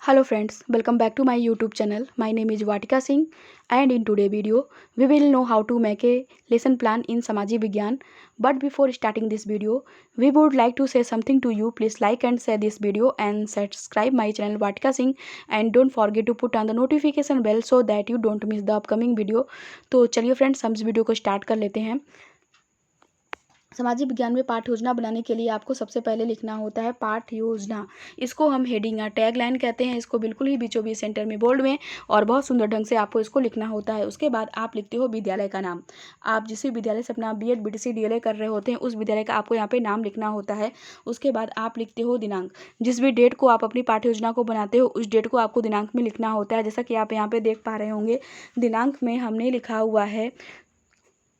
Hello friends, welcome back to my YouTube channel. My name is Vatika Singh and in today's video we will know how to make a lesson plan in Samaji Vigyan. But before starting this video, we would like to say something to you. Please like and share this video and subscribe my channel Vatika Singh and don't forget to put on the notification bell so that you don't miss the upcoming video. तो चलिए friends हम इस video को start कर लेते हैं। सामाजिक विज्ञान में पाठ योजना बनाने के लिए आपको सबसे पहले लिखना होता है पाठ योजना। इसको हम हेडिंग या टैग लाइन कहते हैं। इसको बिल्कुल ही बीचों बीच सेंटर में बोल्ड में और बहुत सुंदर ढंग से आपको इसको लिखना होता है। उसके बाद आप लिखते हो विद्यालय का नाम। आप जिस भी विद्यालय से अपना बीएड बीटीसी डीएलएड कर रहे होते हैं उस विद्यालय का आपको यहाँ पे नाम लिखना होता है। उसके बाद आप लिखते हो दिनांक। जिस भी डेट को आप अपनी पाठ्य योजना को बनाते हो उस डेट को आपको दिनांक में लिखना होता है। जैसा कि आप यहाँ पे देख पा रहे होंगे, दिनांक में हमने लिखा हुआ है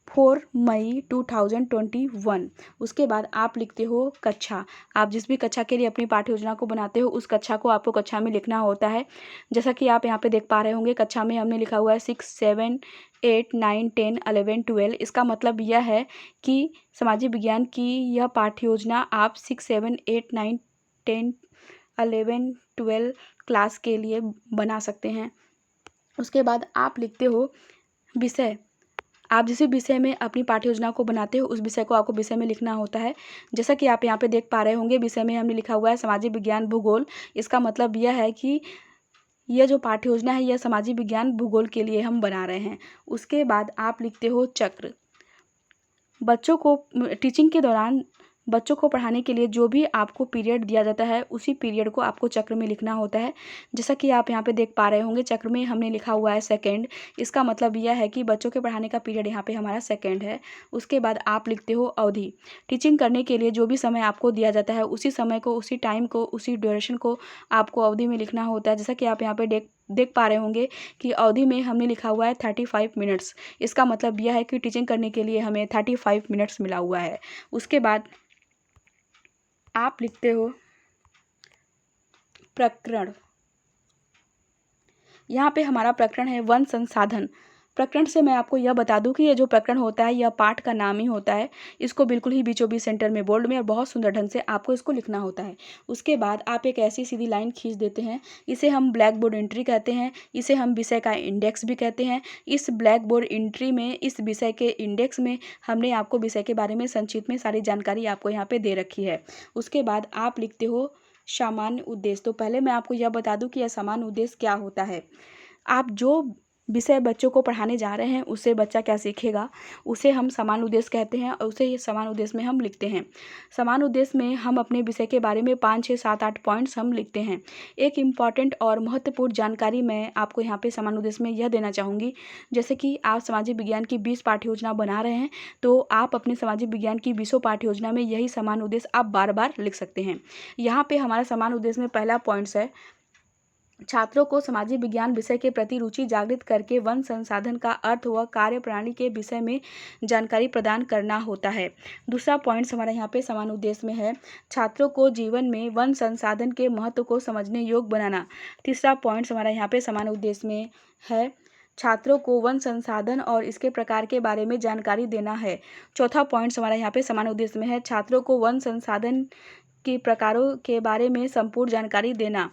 4 मई 2021। उसके बाद आप लिखते हो कक्षा। आप जिस भी कक्षा के लिए अपनी पाठ्य योजना को बनाते हो उस कक्षा को आपको कक्षा में लिखना होता है। जैसा कि आप यहाँ पे देख पा रहे होंगे, कक्षा में हमने लिखा हुआ है 6, 7, 8, 9, 10, 11, 12। इसका मतलब यह है कि सामाजिक विज्ञान की यह पाठ्य योजना आप 6, 7, 8, 9, 10, 11, 12 क्लास के लिए बना सकते हैं। उसके बाद आप लिखते हो विषय। आप जिस विषय में अपनी पाठ्य योजना को बनाते हो उस विषय को आपको विषय में लिखना होता है। जैसा कि आप यहाँ पे देख पा रहे होंगे, विषय में हमने लिखा हुआ है सामाजिक विज्ञान भूगोल। इसका मतलब यह है कि यह जो पाठ्य योजना है यह सामाजिक विज्ञान भूगोल के लिए हम बना रहे हैं। उसके बाद आप लिखते हो चक्र। बच्चों को टीचिंग के दौरान बच्चों को पढ़ाने के लिए जो भी आपको पीरियड दिया जाता है उसी पीरियड को आपको चक्र में लिखना होता है। जैसा कि आप यहाँ पे देख पा रहे होंगे, चक्र में हमने लिखा हुआ है सेकंड। इसका मतलब यह है कि बच्चों के पढ़ाने का पीरियड यहाँ पे हमारा सेकंड है। उसके बाद आप लिखते हो अवधि। टीचिंग करने के लिए जो भी समय आपको दिया जाता है उसी समय को, उसी टाइम को, उसी ड्यूरेशन को आपको अवधि में लिखना होता है। जैसा कि आप यहाँ पे देख पा रहे होंगे कि अवधि में हमने लिखा हुआ है 35 मिनट्स। इसका मतलब यह है कि टीचिंग करने के लिए हमें 35 मिनट्स मिला हुआ है। उसके बाद आप लिखते हो प्रकरण। यहाँ पे हमारा प्रकरण है वन संसाधन। प्रकरण से मैं आपको यह बता दूं कि यह जो प्रकरण होता है यह पाठ का नाम ही होता है। इसको बिल्कुल ही बीचों बीच सेंटर में बोल्ड में और बहुत सुंदर ढंग से आपको इसको लिखना होता है। उसके बाद आप एक ऐसी सीधी लाइन खींच देते हैं। इसे हम ब्लैक बोर्ड एंट्री कहते हैं। इसे हम विषय का इंडेक्स भी कहते हैं। इस ब्लैक बोर्ड एंट्री में, इस विषय के इंडेक्स में हमने आपको विषय के बारे में संक्षिप्त में सारी जानकारी आपको यहाँ पे दे रखी है। उसके बाद आप लिखते हो सामान्य उद्देश्य। तो पहले मैं आपको यह बता दूं कि यह सामान्य उद्देश्य क्या होता है। आप जो विषय बच्चों को पढ़ाने जा रहे हैं उससे बच्चा क्या सीखेगा उसे हम समान उद्देश्य कहते हैं और उसे ये समान उद्देश्य में हम लिखते हैं। समान उद्देश्य में हम अपने विषय के बारे में 5, 6, 7, 8 पॉइंट्स हम लिखते हैं। एक इम्पॉर्टेंट और महत्वपूर्ण जानकारी मैं आपको यहाँ पे समान उद्देश्य में यह देना चाहूँगी। जैसे कि आप सामाजिक विज्ञान की 20 पाठ्य योजना बना रहे हैं तो आप अपने सामाजिक विज्ञान की 20 पाठ्य योजना में यही समान उद्देश्य आप बार बार लिख सकते हैं। यहाँ पे हमारा समान उद्देश्य में पहला पॉइंट्स है, छात्रों को सामाजिक विज्ञान विषय के प्रति रुचि जागृत करके वन संसाधन का अर्थ व कार्य प्रणाली के विषय में जानकारी प्रदान करना होता है। दूसरा पॉइंट हमारा यहाँ पे समान उद्देश्य में है, छात्रों को जीवन में वन संसाधन के महत्व को समझने योग्य बनाना। तीसरा पॉइंट हमारा यहाँ पे समान उद्देश्य में है, छात्रों को वन संसाधन और इसके प्रकार के बारे में जानकारी देना है। चौथा पॉइंट हमारा यहाँ पे समान उद्देश्य में है, छात्रों को वन संसाधन के प्रकारों के बारे में संपूर्ण जानकारी देना।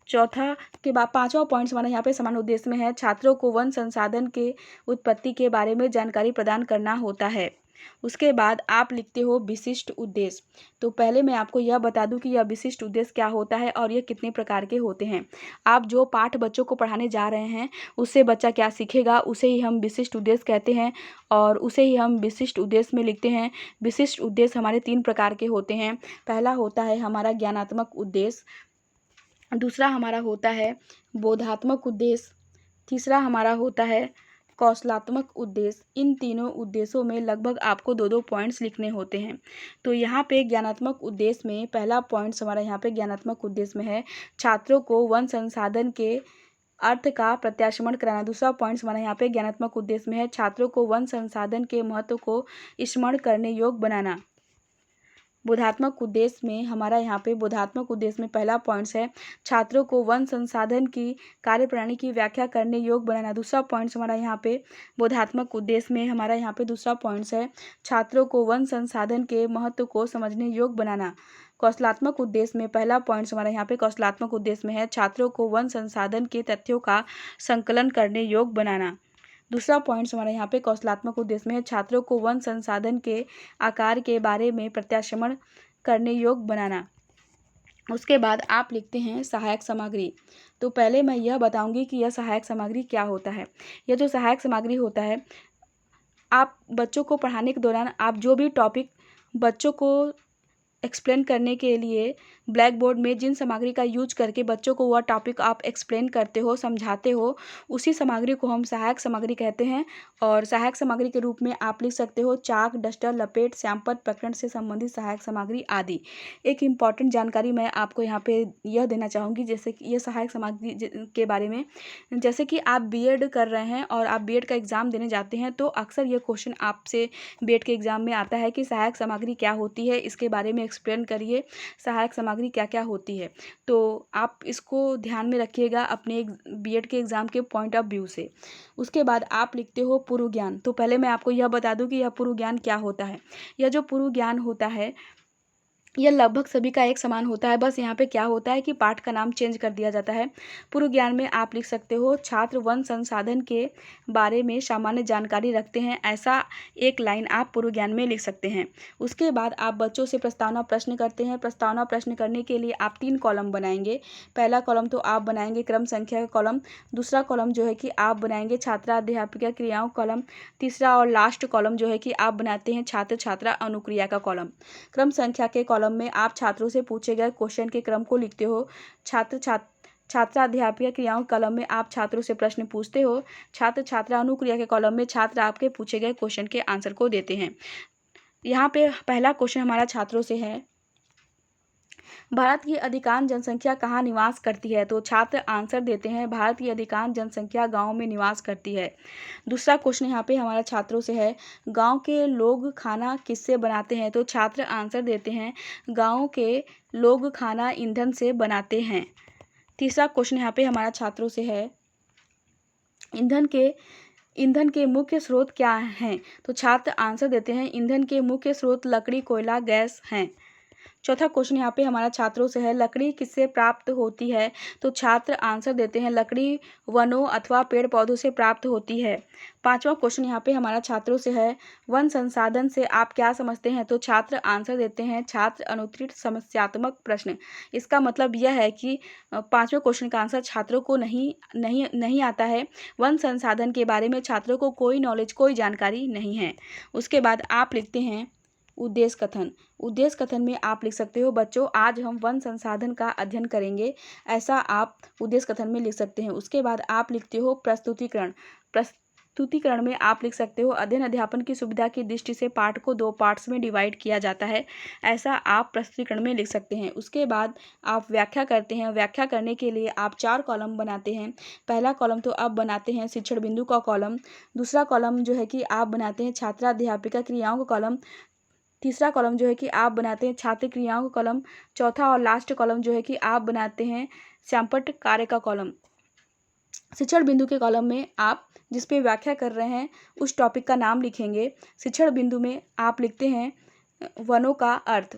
चौथा के बाद पांचवा पॉइंट हमारा यहाँ पे समान उद्देश्य में है, छात्रों को वन संसाधन के उत्पत्ति के बारे में जानकारी प्रदान करना होता है। उसके बाद आप लिखते हो विशिष्ट उद्देश्य। तो पहले मैं आपको यह बता दूं कि यह विशिष्ट उद्देश्य क्या होता है और ये कितने प्रकार के होते हैं। आप जो पाठ बच्चों को पढ़ाने जा रहे हैं उससे बच्चा क्या सीखेगा उसे ही हम विशिष्ट उद्देश्य कहते हैं और उसे ही हम विशिष्ट उद्देश्य में लिखते हैं। विशिष्ट उद्देश्य हमारे 3 प्रकार के होते हैं। पहला होता है हमारा ज्ञानात्मक उद्देश्य, दूसरा हमारा होता है बोधात्मक उद्देश्य, तीसरा हमारा होता है कौशलात्मक उद्देश्य। इन तीनों उद्देश्यों में लगभग आपको 2-2 पॉइंट्स लिखने होते हैं। तो यहाँ पे ज्ञानात्मक उद्देश्य में पहला पॉइंट्स हमारा यहाँ पे ज्ञानात्मक उद्देश्य में है, छात्रों को वन संसाधन के अर्थ का प्रत्याशमन कराना। दूसरा पॉइंट्स हमारा यहाँ पे ज्ञानात्मक उद्देश्य में है, छात्रों को वन संसाधन के महत्व को स्मरण करने योग्य बनाना। बोधात्मक उद्देश्य में हमारा यहाँ पे बोधात्मक उद्देश्य में पहला पॉइंट्स है, छात्रों को वन संसाधन की कार्यप्रणाली की व्याख्या करने योग्य बनाना। दूसरा पॉइंट्स हमारा यहाँ पे बोधात्मक उद्देश्य में हमारा यहाँ पे दूसरा पॉइंट्स है, छात्रों को वन संसाधन के महत्व को समझने योग्य बनाना। कौशलात्मक उद्देश्य में पहला पॉइंट हमारा यहाँ पे कौशलात्मक उद्देश्य में है छात्रों को वन संसाधन के तथ्यों का संकलन करने योग्य बनाना। दूसरा पॉइंट हमारा यहाँ पे कौशलात्मक उद्देश्य में है छात्रों को वन संसाधन के आकार के बारे में प्रत्याशमन करने योग्य बनाना। उसके बाद आप लिखते हैं सहायक सामग्री। तो पहले मैं यह बताऊंगी कि यह सहायक सामग्री क्या होता है। यह जो सहायक सामग्री होता है, आप बच्चों को पढ़ाने के दौरान आप जो भी टॉपिक बच्चों को एक्सप्लेन करने के लिए ब्लैक बोर्ड में जिन सामग्री का यूज करके बच्चों को वह टॉपिक आप एक्सप्लेन करते हो, समझाते हो, उसी सामग्री को हम सहायक सामग्री कहते हैं। और सहायक सामग्री के रूप में आप लिख सकते हो चाक, डस्टर, लपेट, श्यामपट्ट, प्रकरण से संबंधित सहायक सामग्री आदि। एक इम्पॉर्टेंट जानकारी मैं आपको यहाँ पे यह देना चाहूँगी, जैसे कि यह सहायक सामग्री के बारे में, जैसे कि आप बीएड कर रहे हैं और आप बीएड का एग्ज़ाम देने जाते हैं तो अक्सर यह क्वेश्चन आपसे बीएड के एग्ज़ाम में आता है कि सहायक सामग्री क्या होती है, इसके बारे में एक्सप्लेन करिए, सहायक सामग्री क्या क्या होती है। तो आप इसको ध्यान में रखिएगा अपने बीएड के एग्ज़ाम के पॉइंट ऑफ व्यू से। उसके बाद आप लिखते हो पूर्व ज्ञान। तो पहले मैं आपको यह बता दूं कि यह पूर्व ज्ञान क्या होता है। यह जो पूर्व ज्ञान होता है यह लगभग सभी का एक समान होता है, बस यहाँ पे क्या होता है कि पाठ का नाम चेंज कर दिया जाता है। पूर्व ज्ञान में आप लिख सकते हो छात्र वन संसाधन के बारे में सामान्य जानकारी रखते हैं, ऐसा एक लाइन आप पूर्व ज्ञान में लिख सकते हैं। उसके बाद आप बच्चों से प्रस्तावना प्रश्न करते हैं। प्रस्तावना प्रश्न करने के लिए आप 3 कॉलम बनाएंगे। पहला कॉलम तो आप बनाएंगे क्रम संख्या का कॉलम, दूसरा कॉलम जो है कि आप बनाएंगे छात्रा अध्यापिका क्रियाओं कॉलम, तीसरा और लास्ट कॉलम जो है कि आप बनाते हैं छात्र छात्रा अनुक्रिया का कॉलम। क्रम संख्या के कॉलम में आप छात्रों से पूछे गए क्वेश्चन के क्रम को लिखते हो। छात्रा अध्यापिका क्रियाओं कॉलम में आप छात्रों से प्रश्न पूछते हो। छात्र छात्रा अनुक्रिया के कॉलम में छात्र आपके पूछे गए क्वेश्चन के आंसर को देते हैं। यहाँ पे पहला क्वेश्चन हमारा छात्रों से है, भारत की अधिकांश जनसंख्या कहाँ निवास करती है। तो छात्र आंसर देते हैं भारत की अधिकांश जनसंख्या गांव में निवास करती है। दूसरा क्वेश्चन यहाँ पे हमारा छात्रों से है, गांव के लोग खाना किससे बनाते हैं। तो छात्र आंसर देते हैं गांव के लोग खाना ईंधन से बनाते हैं। तीसरा क्वेश्चन यहाँ पे हमारा छात्रों से है, ईंधन के मुख्य स्रोत क्या हैं। तो छात्र आंसर देते हैं ईंधन के मुख्य स्रोत लकड़ी, कोयला, गैस हैं। चौथा क्वेश्चन यहाँ पे हमारा छात्रों से है, लकड़ी किससे प्राप्त होती है। तो छात्र आंसर देते हैं लकड़ी वनों अथवा पेड़ पौधों से प्राप्त होती है। पांचवा क्वेश्चन यहाँ पे हमारा छात्रों से है, वन संसाधन से आप क्या समझते हैं। तो छात्र आंसर देते हैं छात्र अनुत्तरित समस्यात्मक प्रश्न। इसका मतलब यह है कि पांचवें क्वेश्चन का आंसर छात्रों को नहीं आता है। वन संसाधन के बारे में छात्रों को कोई नॉलेज, कोई जानकारी नहीं है। उसके बाद आप लिखते हैं उद्देश्य कथन। उद्देश्य कथन में आप लिख सकते हो, बच्चों आज हम वन संसाधन का अध्ययन करेंगे, ऐसा आप उद्देश्य कथन में लिख सकते हैं। उसके बाद आप लिखते हो प्रस्तुतिकरण। प्रस्तुतिकरण में आप लिख सकते हो, अध्ययन अध्यापन की सुविधा की दृष्टि से पाठ को 2 पार्ट्स में डिवाइड किया जाता है, ऐसा आप प्रस्तुतिकरण में लिख सकते हैं। उसके बाद आप व्याख्या करते हैं। व्याख्या करने के लिए आप 4 कॉलम बनाते हैं। पहला कॉलम तो आप बनाते हैं शिक्षण बिंदु का कॉलम, दूसरा कॉलम जो है कि आप बनाते हैं छात्रा अध्यापिका क्रियाओं का कॉलम, तीसरा कॉलम जो है कि आप बनाते हैं छात्र क्रियाओं का कॉलम, चौथा और लास्ट कॉलम जो है कि आप बनाते हैं श्यामपट्ट कार्य का कॉलम। शिक्षण बिंदु के कॉलम में आप जिस पे व्याख्या कर रहे हैं उस टॉपिक का नाम लिखेंगे। शिक्षण बिंदु में आप लिखते हैं वनों का अर्थ।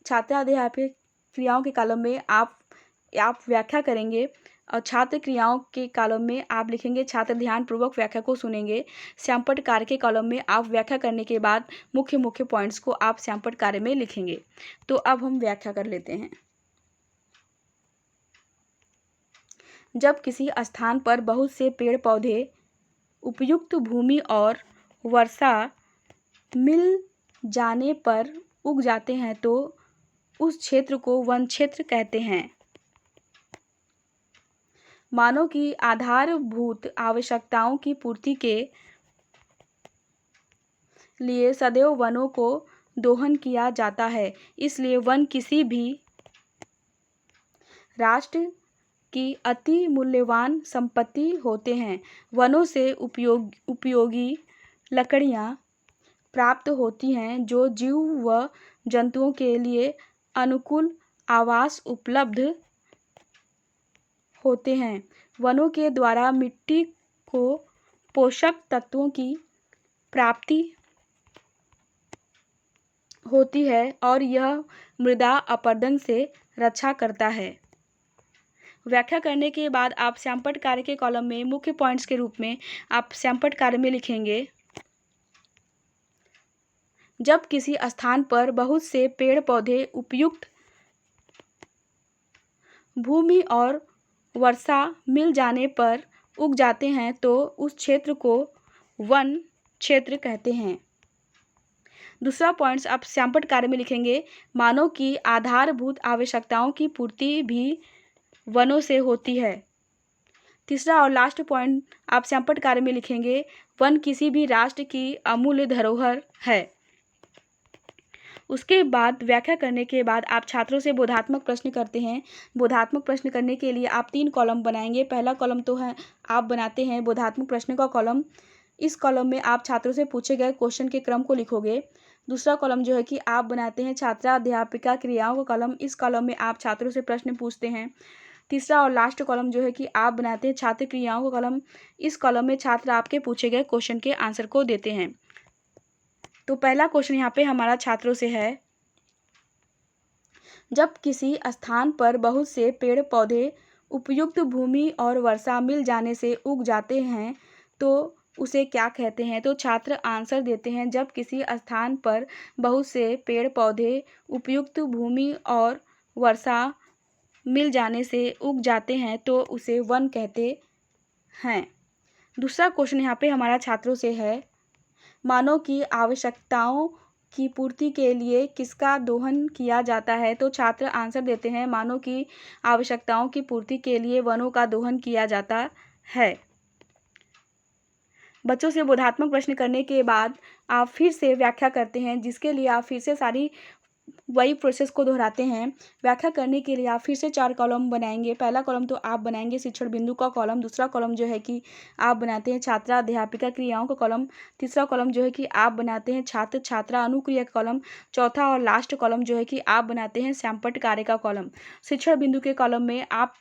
छात्राध्यापक क्रियाओं के कॉलम में आप व्याख्या करेंगे और छात्र क्रियाओं के कॉलम में आप लिखेंगे छात्र ध्यानपूर्वक व्याख्या को सुनेंगे। श्यामपट्ट कार्य के कॉलम में आप व्याख्या करने के बाद मुख्य पॉइंट्स को आप श्यामपट्ट कार्य में लिखेंगे। तो अब हम व्याख्या कर लेते हैं। जब किसी स्थान पर बहुत से पेड़ पौधे उपयुक्त भूमि और वर्षा मिल जाने पर उग जाते हैं तो उस क्षेत्र को वन क्षेत्र कहते हैं। मानव की आधारभूत आवश्यकताओं की पूर्ति के लिए सदैव वनों को दोहन किया जाता है, इसलिए वन किसी भी राष्ट्र की अति मूल्यवान संपत्ति होते हैं। वनों से उपयोगी लकड़ियाँ प्राप्त होती हैं जो जीव व जंतुओं के लिए अनुकूल आवास उपलब्ध होते हैं। वनों के द्वारा मिट्टी को पोषक तत्वों की प्राप्ति होती है और यह मृदा अपरदन से रक्षा करता है। व्याख्या करने के बाद आप श्यामपट्ट कार्य के कॉलम में मुख्य पॉइंट्स के रूप में आप श्यामपट्ट कार्य में लिखेंगे, जब किसी स्थान पर बहुत से पेड़ पौधे उपयुक्त भूमि और वर्षा मिल जाने पर उग जाते हैं तो उस क्षेत्र को वन क्षेत्र कहते हैं। दूसरा पॉइंट्स आप श्यामपट्ट कार्य में लिखेंगे, मानव की आधारभूत आवश्यकताओं की पूर्ति भी वनों से होती है। तीसरा और लास्ट पॉइंट आप श्यामपट्ट कार्य में लिखेंगे, वन किसी भी राष्ट्र की अमूल्य धरोहर है। उसके बाद व्याख्या करने के बाद आप छात्रों से बोधात्मक प्रश्न करते हैं। बोधात्मक प्रश्न करने के लिए आप 3 कॉलम बनाएंगे। पहला कॉलम तो है आप बनाते हैं बोधात्मक प्रश्न का कॉलम। इस कॉलम में आप छात्रों से पूछे गए क्वेश्चन के क्रम को लिखोगे। दूसरा कॉलम जो है कि आप बनाते हैं छात्रा अध्यापिका क्रियाओं का कॉलम। इस कॉलम में आप छात्रों से प्रश्न पूछते हैं। तीसरा और लास्ट कॉलम जो है कि आप बनाते हैं छात्र क्रियाओं का कॉलम। इस कॉलम में छात्र आपके पूछे गए क्वेश्चन के आंसर को देते हैं। तो पहला क्वेश्चन यहाँ पे हमारा छात्रों से है, जब किसी स्थान पर बहुत से पेड़ पौधे उपयुक्त भूमि और वर्षा मिल जाने से उग जाते हैं तो उसे क्या कहते हैं? तो छात्र आंसर देते हैं, जब किसी स्थान पर बहुत से पेड़ पौधे उपयुक्त भूमि और वर्षा मिल जाने से उग जाते हैं तो उसे वन कहते हैं। दूसरा क्वेश्चन यहाँ पे हमारा छात्रों से है, मानव की आवश्यकताओं की पूर्ति के लिए किसका दोहन किया जाता है? तो छात्र आंसर देते हैं, मानव की आवश्यकताओं की पूर्ति के लिए वनों का दोहन किया जाता है। बच्चों से बोधात्मक प्रश्न करने के बाद आप फिर से व्याख्या करते हैं, जिसके लिए आप फिर से सारी वही प्रोसेस को दोहराते हैं। व्याख्या करने के लिए आप फिर से 4 कॉलम बनाएंगे। पहला कॉलम तो आप बनाएंगे शिक्षण बिंदु का कॉलम। दूसरा कॉलम जो है कि आप बनाते हैं छात्रा अध्यापिका क्रियाओं का कॉलम। तीसरा कॉलम जो है कि आप बनाते हैं छात्र छात्रा अनुक्रिया का कॉलम। चौथा और लास्ट कॉलम जो है कि आप बनाते हैं श्यामपट्ट कार्य का कॉलम। शिक्षण बिंदु के कॉलम में आप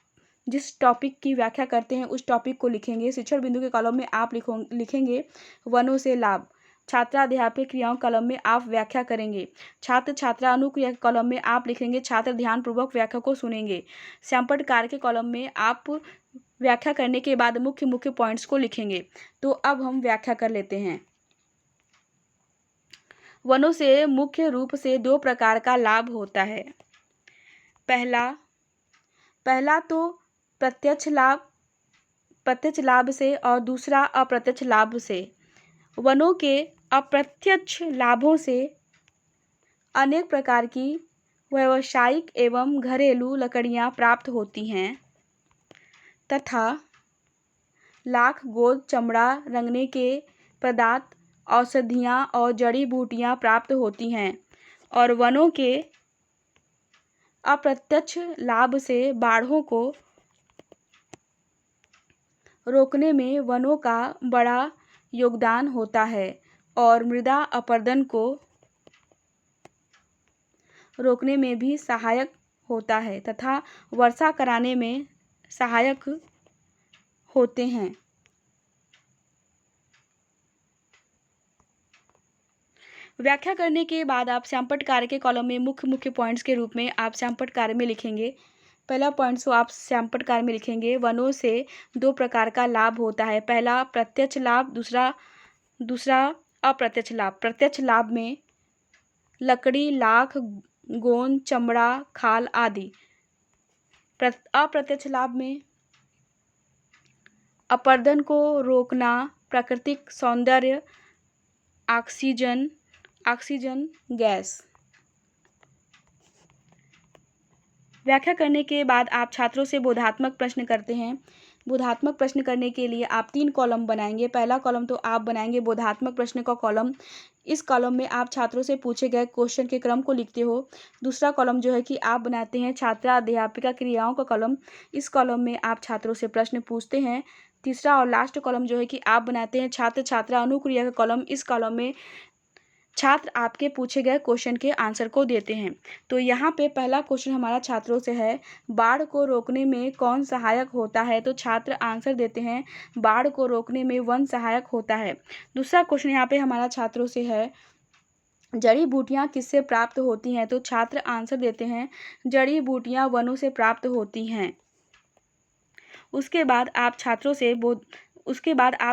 जिस टॉपिक की व्याख्या करते हैं उस टॉपिक को लिखेंगे। शिक्षण बिंदु के कॉलम में आप लिखेंगे वनों से लाभ। छात्रा अध्यापक क्रियाओं कॉलम में आप व्याख्या करेंगे। छात्र छात्रा अनुक्रिया के कॉलम में आप लिखेंगे छात्र ध्यानपूर्वक व्याख्या को सुनेंगे। श्यामपट्ट कार्य के कॉलम में आप व्याख्या करने के बाद मुख्य मुख्य पॉइंट्स को लिखेंगे। तो अब हम व्याख्या कर लेते हैं। वनों से मुख्य रूप से 2 प्रकार का लाभ होता है। पहला तो प्रत्यक्ष लाभ से और दूसरा अप्रत्यक्ष लाभ से। वनों के अप्रत्यक्ष लाभों से अनेक प्रकार की व्यावसायिक एवं घरेलू लकड़ियाँ प्राप्त होती हैं तथा लाख गोद चमड़ा रंगने के पदार्थ, औषधियाँ और जड़ी बूटियाँ प्राप्त होती हैं। और वनों के अप्रत्यक्ष लाभ से बाढ़ों को रोकने में वनों का बड़ा योगदान होता है और मृदा अपरदन को रोकने में भी सहायक होता है तथा वर्षा कराने में सहायक होते हैं। व्याख्या करने के बाद आप श्यामपट्ट कार्य के कॉलम में मुख्य मुख्य पॉइंट्स के रूप में आप श्यामपट्ट कार्य में लिखेंगे। पहला पॉइंट तो आप श्यामपट्ट कार्य में लिखेंगे, वनों से 2 प्रकार का लाभ होता है। पहला प्रत्यक्ष लाभ, दूसरा अप्रत्यक्ष लाभ। प्रत्यक्ष लाभ में लकड़ी, लाख, गोंद, चमड़ा, खाल आदि। अप्रत्यक्ष लाभ में अपरदन को रोकना, प्राकृतिक सौंदर्य, ऑक्सीजन गैस। व्याख्या करने के बाद आप छात्रों से बोधात्मक प्रश्न करते हैं। बोधात्मक प्रश्न करने के लिए आप 3 कॉलम बनाएंगे। पहला कॉलम तो आप बनाएंगे बोधात्मक प्रश्न का कॉलम। इस कॉलम में आप छात्रों से पूछे गए क्वेश्चन के क्रम को लिखते हो। दूसरा कॉलम जो है कि आप बनाते हैं छात्रा अध्यापिका क्रियाओं का कॉलम। इस कॉलम में आप छात्रों से प्रश्न पूछते हैं। तीसरा और लास्ट कॉलम जो है कि आप बनाते हैं छात्र छात्रा अनुक्रिया का कॉलम। इस कॉलम में छात्र आपके पूछे गए क्वेश्चन के आंसर को देते हैं। तो यहाँ पे पहला क्वेश्चन हमारा छात्रों से है, बाढ़ को रोकने में कौन सहायक होता है? तो छात्र आंसर देते हैं, बाढ़ को रोकने में वन सहायक होता है। दूसरा क्वेश्चन यहाँ पे हमारा छात्रों से है, जड़ी बूटियाँ किससे प्राप्त होती हैं? तो छात्र आंसर देते हैं, जड़ी बूटियाँ वनों से प्राप्त होती हैं। उसके बाद आप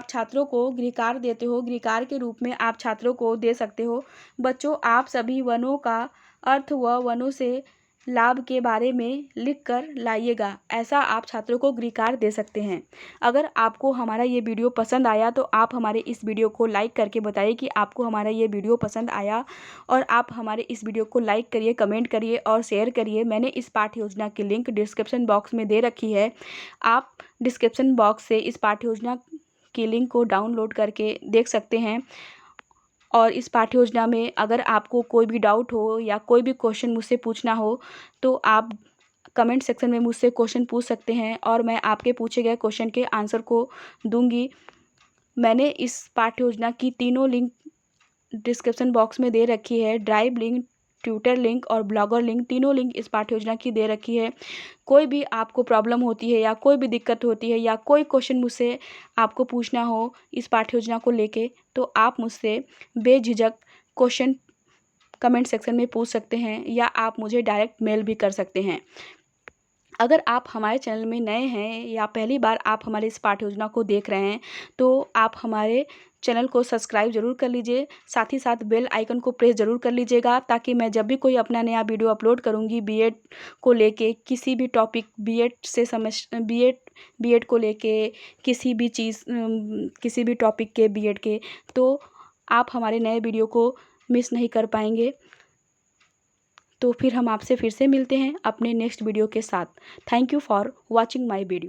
छात्रों को गृहकार्य देते हो। गृहकार्य के रूप में आप छात्रों को दे सकते हो, बच्चों आप सभी वनों का अर्थ व वनों से लाभ के बारे में लिख कर लाइएगा। ऐसा आप छात्रों को गृहकार्य दे सकते हैं। अगर आपको हमारा ये वीडियो पसंद आया तो आप हमारे इस वीडियो को लाइक करके बताइए कि आपको हमारा ये वीडियो पसंद आया, और आप हमारे इस वीडियो को लाइक करिए, कमेंट करिए और शेयर करिए। मैंने इस पाठ्य योजना की लिंक डिस्क्रिप्शन बॉक्स में दे रखी है। आप डिस्क्रिप्शन बॉक्स से इस पाठ्य योजना की लिंक को डाउनलोड करके देख सकते हैं। और इस पाठ्य योजना में अगर आपको कोई भी डाउट हो या कोई भी क्वेश्चन मुझसे पूछना हो तो आप कमेंट सेक्शन में मुझसे क्वेश्चन पूछ सकते हैं और मैं आपके पूछे गए क्वेश्चन के आंसर को दूंगी। मैंने इस पाठ्य योजना की तीनों लिंक डिस्क्रिप्शन बॉक्स में दे रखी है। ड्राइव लिंक, ट्विटर लिंक और ब्लॉगर लिंक, तीनों लिंक इस पाठ्य योजना की दे रखी है। कोई भी आपको प्रॉब्लम होती है या कोई भी दिक्कत होती है या कोई क्वेश्चन मुझसे आपको पूछना हो इस पाठ्य योजना को लेके, तो आप मुझसे बेझिझक क्वेश्चन कमेंट सेक्शन में पूछ सकते हैं या आप मुझे डायरेक्ट मेल भी कर सकते हैं। अगर आप हमारे चैनल में नए हैं या पहली बार आप हमारे इस पाठ्य योजना को देख रहे हैं तो आप हमारे चैनल को सब्सक्राइब ज़रूर कर लीजिए। साथ ही साथ बेल आइकन को प्रेस ज़रूर कर लीजिएगा ताकि मैं जब भी कोई अपना नया वीडियो अपलोड करूंगी बीएड को लेके, किसी भी टॉपिक बीएड को लेके, किसी भी चीज़ किसी भी टॉपिक के बीएड के, तो आप हमारे नए वीडियो को मिस नहीं कर पाएंगे। तो फिर हम आपसे फिर से मिलते हैं अपने नेक्स्ट वीडियो के साथ। Thank you for watching my video.